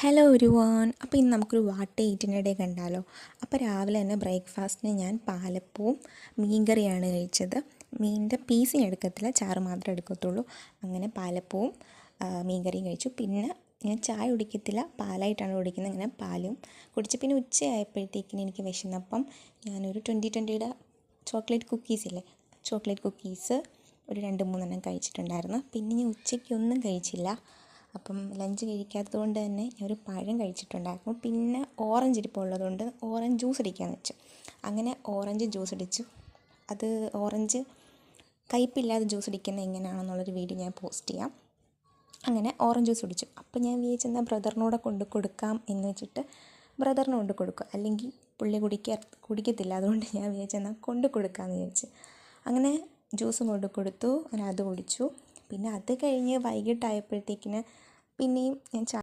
Hello everyone. അപ്പോൾ ഇന്ന് നമുക്കൊരു വാട്ട് ഈറ്റിനിടെ കണ്ടാലോ. അപ്പോൾ രാവിലെ തന്നെ ബ്രേക്ക്ഫാസ്റ്റിന് ഞാൻ പാലപ്പവും മീൻകറിയാണ് കഴിച്ചത്. മീനിൻ്റെ പീസിന് എടുക്കത്തില്ല, ചാറ് മാത്രമേ എടുക്കത്തുള്ളൂ. അങ്ങനെ പാലപ്പവും മീൻകറിയും കഴിച്ചു. പിന്നെ ഞാൻ ചായ കുടിക്കത്തില്ല, പാലായിട്ടാണ് കുടിക്കുന്നത്. അങ്ങനെ പാലും കുടിച്ച് പിന്നെ ഉച്ചയായപ്പോഴത്തേക്കിന് എനിക്ക് വിശന്നപ്പം ഞാനൊരു 2020 ചോക്ലേറ്റ് കുക്കീസില്ലേ, ചോക്ലേറ്റ് കുക്കീസ് ഒരു 2-3 കഴിച്ചിട്ടുണ്ടായിരുന്നു. പിന്നെ ഞാൻ ഉച്ചയ്ക്കൊന്നും കഴിച്ചില്ല. അപ്പം ലഞ്ച് കഴിക്കാത്തത് കൊണ്ട് തന്നെ ഞാൻ ഒരു പഴം കഴിച്ചിട്ടുണ്ടായിരുന്നു. പിന്നെ ഓറഞ്ച് ഇരിപ്പുള്ളതുകൊണ്ട് ഓറഞ്ച് ജ്യൂസ് അടിക്കാമെന്ന് വെച്ചു. അങ്ങനെ ഓറഞ്ച് ജ്യൂസ് അടിച്ചു. അത് ഓറഞ്ച് കയ്പില്ലാതെ ജ്യൂസ് അടിക്കുന്നത് എങ്ങനെയാണെന്നുള്ളൊരു വീഡിയോ ഞാൻ പോസ്റ്റ് ചെയ്യാം. അങ്ങനെ ഓറഞ്ച് ജ്യൂസ് കുടിച്ചു. അപ്പോൾ ഞാൻ വിചാരിച്ചെന്നാൽ ബ്രദറിനോട് കൊണ്ട് കൊടുക്കാം എന്ന് വെച്ചിട്ട് ബ്രദറിന് കൊണ്ട് കൊടുക്കുക, അല്ലെങ്കിൽ പുള്ളി കുടിക്കത്തില്ല. അതുകൊണ്ട് ഞാൻ വിചാരിച്ചെന്നാൽ കൊണ്ട് കൊടുക്കാമെന്ന് വിചാരിച്ചു. അങ്ങനെ ജ്യൂസും കൊണ്ട് കൊടുത്തു. അങ്ങനെ അത് കുടിച്ചു. പിന്നെ അത് കഴിഞ്ഞ് വൈകിട്ടായപ്പോഴത്തേക്കിന് പിന്നെയും ഞാൻ